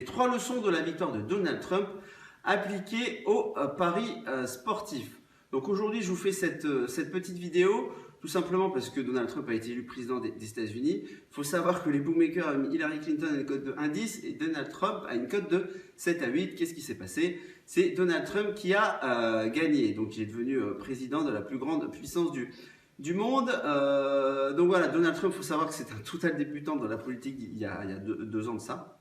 Trois leçons de la victoire de Donald Trump appliquées aux paris sportifs. Donc aujourd'hui, je vous fais cette petite vidéo tout simplement parce que Donald Trump a été élu président des États-Unis. Il faut savoir que les bookmakers ont mis Hillary Clinton à une cote de 1,10 et Donald Trump à une cote de 7 à 8. Qu'est-ce qui s'est passé? C'est Donald Trump qui a gagné. Donc il est devenu président de la plus grande puissance du monde. Donc voilà, Donald Trump, il faut savoir que c'est un total débutant dans la politique il y a deux ans de ça.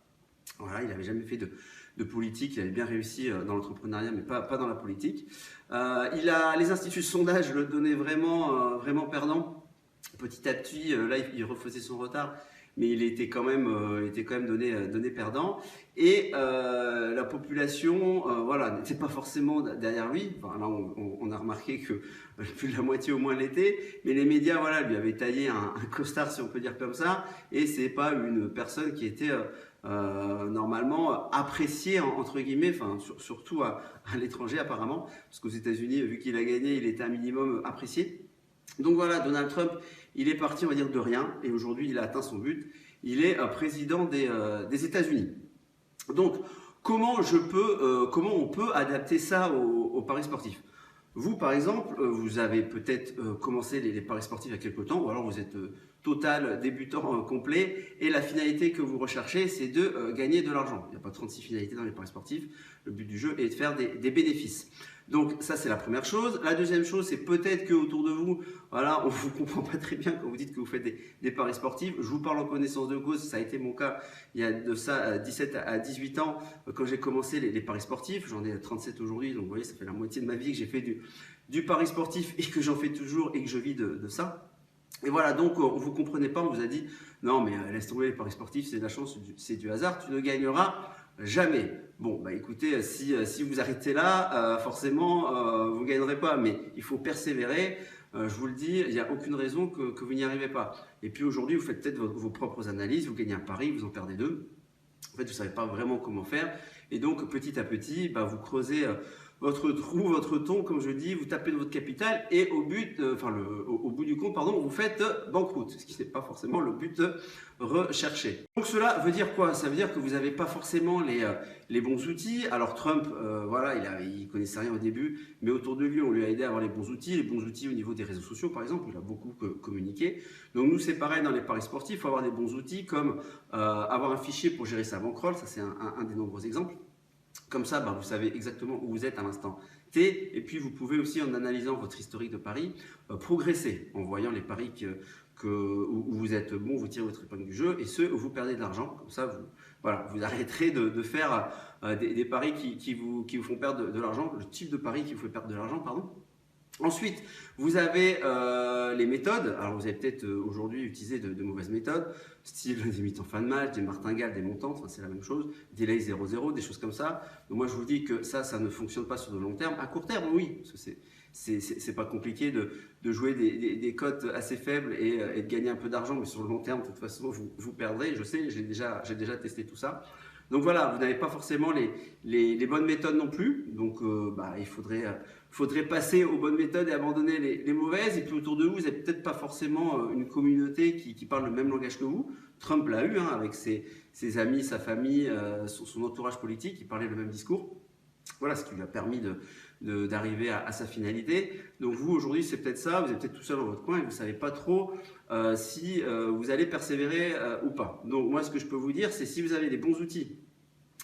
Voilà, il n'avait jamais fait de politique, il avait bien réussi dans l'entrepreneuriat, mais pas dans la politique. Les instituts de sondage le donnaient vraiment perdant. Petit à petit, là, il refaisait son retard, mais il était quand même donné perdant. Et la population, voilà, n'était pas forcément derrière lui. Enfin, là, on a remarqué que plus de la moitié au moins l'était, mais les médias, voilà, lui avaient taillé un costard, si on peut dire comme ça. Et c'est pas une personne qui était normalement appréciée entre guillemets, enfin surtout à l'étranger apparemment, parce qu'aux États-Unis, vu qu'il a gagné, il était un minimum apprécié. Donc voilà, Donald Trump, il est parti, on va dire, de rien, et aujourd'hui, il a atteint son but. Il est président des États-Unis. Donc, comment on peut adapter ça aux paris sportifs? Vous, par exemple, vous avez peut-être commencé les paris sportifs il y a quelque temps, ou alors vous êtes total débutant complet, et la finalité que vous recherchez, c'est de gagner de l'argent. Il n'y a pas 36 finalités dans les paris sportifs. Le but du jeu est de faire des bénéfices. Donc ça, c'est la première chose. La deuxième chose, c'est peut-être qu'autour de vous, voilà, on ne vous comprend pas très bien quand vous dites que vous faites des paris sportifs. Je vous parle en connaissance de cause, ça a été mon cas il y a de ça 17 à 18 ans quand j'ai commencé les paris sportifs. J'en ai 37 aujourd'hui, donc vous voyez, ça fait la moitié de ma vie que j'ai fait du pari sportif et que j'en fais toujours et que je vis de ça. Et voilà, donc vous ne comprenez pas, on vous a dit non mais laisse tomber les paris sportifs, c'est de la chance, c'est du hasard, tu ne gagneras jamais. Bon, bah écoutez, si vous arrêtez là, forcément vous ne gagnerez pas, mais il faut persévérer. Je vous le dis, il n'y a aucune raison que vous n'y arrivez pas. Et puis aujourd'hui, vous faites peut-être vos propres analyses, vous gagnez un pari, vous en perdez deux. En fait, vous ne savez pas vraiment comment faire. Et donc, petit à petit, bah, vous creusez votre trou, votre ton, comme je dis, vous tapez de votre capital et au bout du compte, pardon, vous faites banqueroute, ce qui n'est pas forcément le but recherché. Donc cela veut dire quoi? Ça veut dire que vous n'avez pas forcément les bons outils. Alors Trump, voilà, il connaissait rien au début, mais autour de lui, on lui a aidé à avoir les bons outils au niveau des réseaux sociaux, par exemple, il a beaucoup communiqué. Donc nous, c'est pareil dans les paris sportifs, il faut avoir des bons outils comme avoir un fichier pour gérer sa bankroll, ça c'est un des nombreux exemples. Comme ça, vous savez exactement où vous êtes à l'instant T. Et puis, vous pouvez aussi, en analysant votre historique de paris, progresser en voyant les paris où vous êtes bon, vous tirez votre épingle du jeu, et ceux où vous perdez de l'argent. Comme ça, vous arrêterez de faire des paris qui vous font perdre de l'argent, le type de pari qui vous fait perdre de l'argent, pardon. Ensuite, vous avez les méthodes. Alors, vous avez peut-être aujourd'hui utilisé de mauvaises méthodes, style des mi-temps fin de match, des martingales, des montantes, enfin, c'est la même chose, delay 0-0, des choses comme ça. Donc moi, je vous dis que ça ne fonctionne pas sur de long terme. À court terme, oui, c'est pas compliqué de jouer des cotes assez faibles et de gagner un peu d'argent, mais sur le long terme, de toute façon, vous perdrez. Je sais, j'ai déjà testé tout ça. Donc voilà, vous n'avez pas forcément les bonnes méthodes non plus. Donc il faudrait passer aux bonnes méthodes et abandonner les mauvaises. Et puis autour de vous, vous n'avez peut-être pas forcément une communauté qui parle le même langage que vous. Trump l'a eu avec ses amis, sa famille, son entourage politique, qui parlait le même discours. Voilà ce qui lui a permis d'arriver à sa finalité. Donc vous, aujourd'hui, c'est peut-être ça, vous êtes peut-être tout seul dans votre coin et vous ne savez pas trop si vous allez persévérer ou pas. Donc moi, ce que je peux vous dire, c'est si vous avez les bons outils,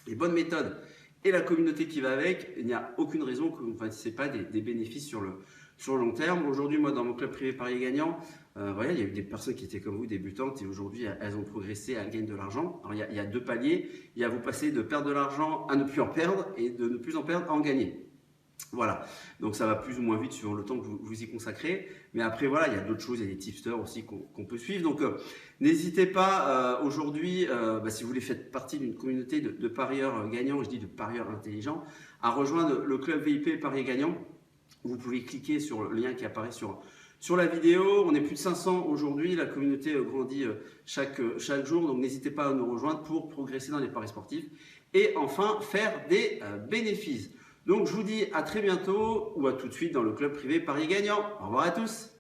les bonnes méthodes et la communauté qui va avec, il n'y a aucune raison que vous ne fassiez pas des bénéfices sur le long terme. Aujourd'hui, moi, dans mon club privé Paris Gagnant, voilà, il y a eu des personnes qui étaient comme vous, débutantes, et aujourd'hui, elles ont progressé, elles gagnent de l'argent. Alors, il y a deux paliers. Il y a vous passer de perdre de l'argent à ne plus en perdre et de ne plus en perdre à en gagner. Voilà, donc ça va plus ou moins vite suivant le temps que vous y consacrez. Mais après, voilà, il y a d'autres choses, il y a des tipsters aussi qu'on peut suivre. Donc, n'hésitez pas aujourd'hui, si vous voulez faire partie d'une communauté de parieurs gagnants, je dis de parieurs intelligents, à rejoindre le club VIP Paris Gagnant. Vous pouvez cliquer sur le lien qui apparaît sur la vidéo. On est plus de 500 aujourd'hui, la communauté grandit chaque jour, donc n'hésitez pas à nous rejoindre pour progresser dans les paris sportifs et enfin faire des bénéfices. Donc je vous dis à très bientôt ou à tout de suite dans le club privé Paris Gagnant. Au revoir à tous.